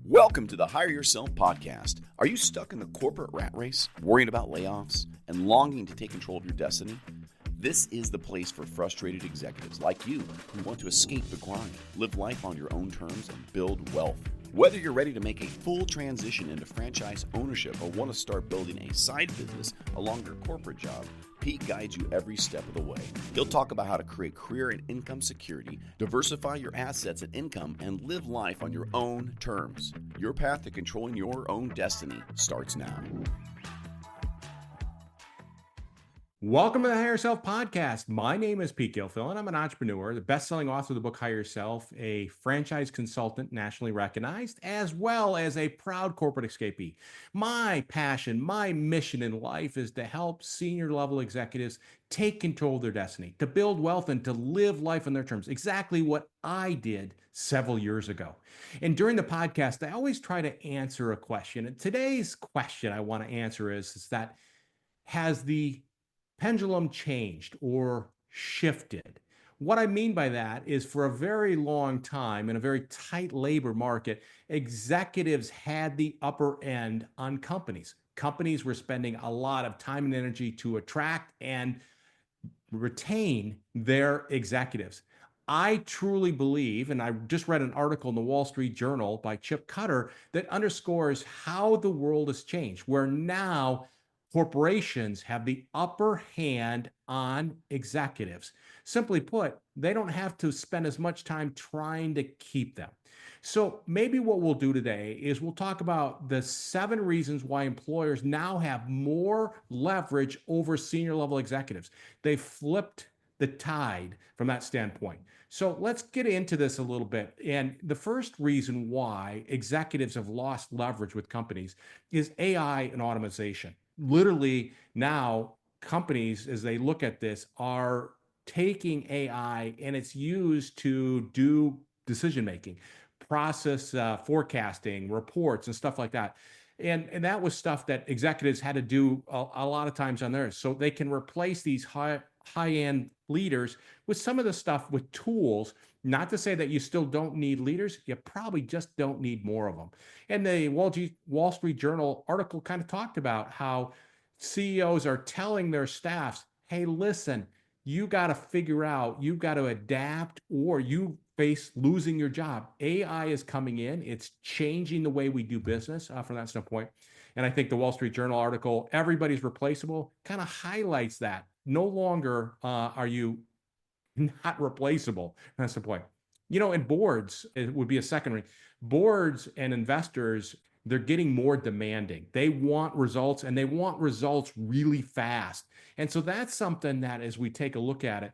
Welcome to the Hire Yourself podcast. Are you stuck in the corporate rat race, worrying about layoffs, and longing to take control of your destiny? This is the place for frustrated executives like you who want to escape the grind, live life on your own terms, and build wealth. Whether you're ready to make a full transition into franchise ownership or want to start building a side business along your corporate job, Pete guides you every step of the way. He'll talk about how to create career and income security, diversify your assets and income, and live life on your own terms. Your path to controlling your own destiny starts now. Welcome to the Hire Yourself podcast. My name is Pete Gilfillan. I'm an entrepreneur, the best-selling author of the book Hire Yourself, a franchise consultant nationally recognized, as well as a proud corporate escapee. My passion, my mission in life is to help senior-level executives take control of their destiny, to build wealth, and to live life on their terms. Exactly what I did several years ago. And during the podcast, I always try to answer a question. And today's question I want to answer is that, has the pendulum changed or shifted? What I mean by that is, for a very long time in a very tight labor market, executives had the upper end on companies. Companies were spending a lot of time and energy to attract and retain their executives. I truly believe, and I just read an article in the Wall Street Journal by Chip Cutter that underscores how the world has changed, where now corporations have the upper hand on executives. Simply put, they don't have to spend as much time trying to keep them. So maybe what we'll do today is we'll talk about the 7 reasons why employers now have more leverage over senior level executives. They flipped the tide from that standpoint. So let's get into this a little bit. And the first reason why executives have lost leverage with companies is AI and automation. Literally now, companies, as they look at this, are taking AI and it's used to do decision making, process forecasting, reports, and stuff like that. And that was stuff that executives had to do a lot of times on theirs. So they can replace these high-end leaders with some of the stuff with tools. Not to say that you still don't need leaders, you probably just don't need more of them. And the Wall Street Journal article kind of talked about how CEOs are telling their staffs, hey, listen, you got to figure out, you got to adapt, or you face losing your job. AI is coming in. It's changing the way we do business from that standpoint. And I think the Wall Street Journal article, Everybody's Replaceable, kind of highlights that. No longer are you not replaceable. That's the point. And boards, it would be a second ring. Boards and investors, they're getting more demanding. They want results, and they want results really fast. And so that's something that, as we take a look at it,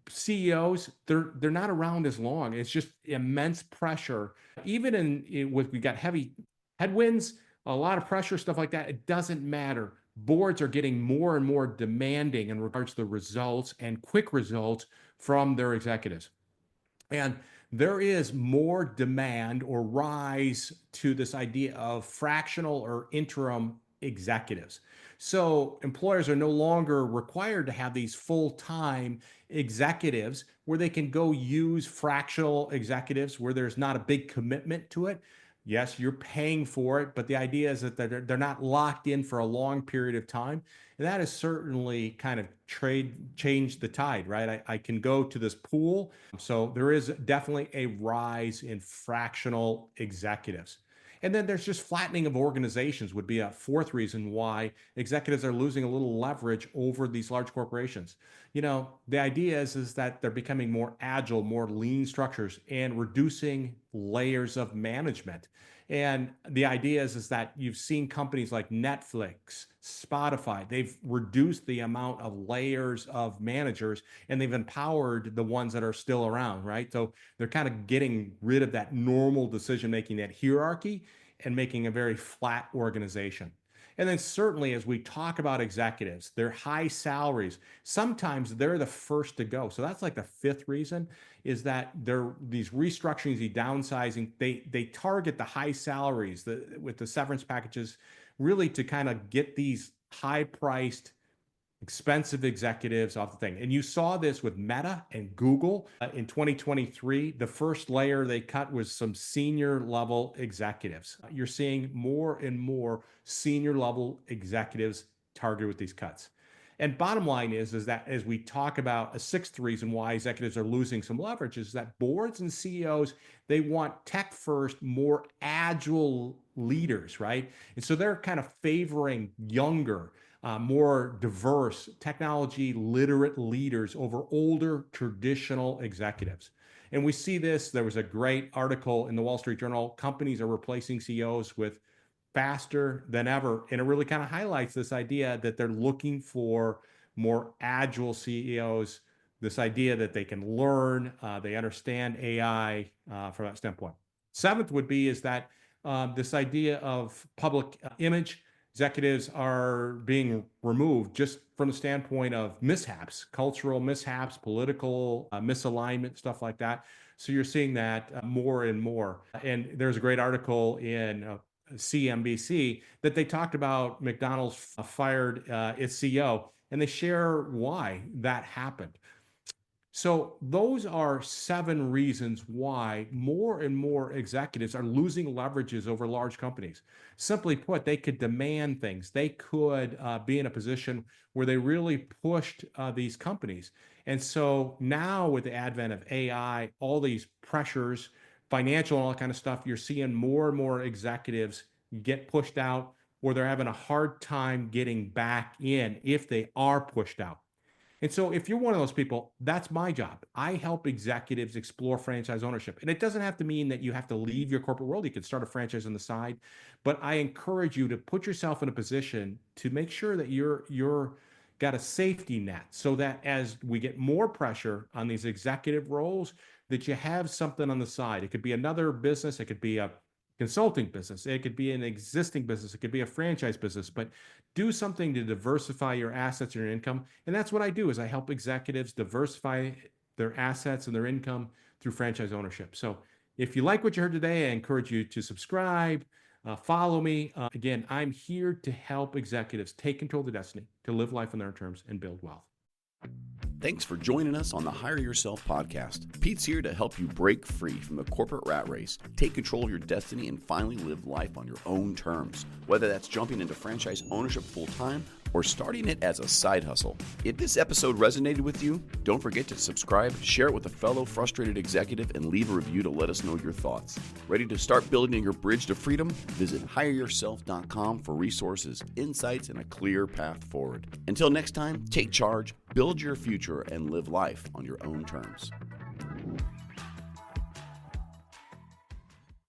CEOs, they're not around as long. It's just immense pressure. Even we got heavy headwinds, a lot of pressure, stuff like that. It doesn't matter. Boards are getting more and more demanding in regards to the results and quick results from their executives. And there is more demand or rise to this idea of fractional or interim executives. So employers are no longer required to have these full-time executives where they can go use fractional executives where there's not a big commitment to it. Yes, you're paying for it, but the idea is that they're not locked in for a long period of time. And that has certainly kind of changed the tide, right? I can go to this pool. So there is definitely a rise in fractional executives. And then there's just flattening of organizations would be a fourth reason why executives are losing a little leverage over these large corporations. The idea is that they're becoming more agile, more lean structures, and reducing layers of management. And the idea is that you've seen companies like Netflix, Spotify, they've reduced the amount of layers of managers, and they've empowered the ones that are still around, right? So they're kind of getting rid of that normal decision-making, that hierarchy, and making a very flat organization. And then certainly, as we talk about executives, their high salaries, sometimes they're the first to go. So that's like the fifth reason, is that these restructurings, the downsizing, they target the high salaries with the severance packages, really to kind of get these high-priced expensive executives off the thing. And you saw this with Meta and Google in 2023. The first layer they cut was some senior level executives. You're seeing more and more senior level executives targeted with these cuts. And bottom line is that as we talk about a sixth reason why executives are losing some leverage is that boards and CEOs, they want tech first, more agile leaders, right? And so they're kind of favoring younger, more diverse, technology literate leaders over older traditional executives. And we see this. There was a great article in the Wall Street Journal. Companies are replacing CEOs with faster than ever. And it really kind of highlights this idea that they're looking for more agile CEOs, this idea that they can learn, they understand AI from that standpoint. Seventh would be is that this idea of public image. Executives are being removed just from the standpoint of mishaps, cultural mishaps, political misalignment, stuff like that. So you're seeing that more and more. And there's a great article in CNBC that they talked about McDonald's fired its CEO, and they share why that happened. So those are 7 reasons why more and more executives are losing leverages over large companies. Simply put, they could demand things. They could be in a position where they really pushed these companies. And so now with the advent of AI, all these pressures, financial and all that kind of stuff, you're seeing more and more executives get pushed out, or they're having a hard time getting back in if they are pushed out. And so if you're one of those people, that's my job. I help executives explore franchise ownership. And it doesn't have to mean that you have to leave your corporate world. You can start a franchise on the side. But I encourage you to put yourself in a position to make sure that you're got a safety net so that as we get more pressure on these executive roles, that you have something on the side. It could be another business. It could be a consulting business. It could be an existing business. It could be a franchise business, but do something to diversify your assets and your income. And that's what I do is I help executives diversify their assets and their income through franchise ownership. So if you like what you heard today, I encourage you to subscribe, follow me. Again, I'm here to help executives take control of their destiny, to live life on their terms and build wealth. Thanks for joining us on the Hire Yourself podcast. Pete's here to help you break free from the corporate rat race, take control of your destiny, and finally live life on your own terms. Whether that's jumping into franchise ownership full-time or starting it as a side hustle. If this episode resonated with you, don't forget to subscribe, share it with a fellow frustrated executive, and leave a review to let us know your thoughts. Ready to start building your bridge to freedom? Visit hireyourself.com for resources, insights, and a clear path forward. Until next time, take charge, build your future, and live life on your own terms.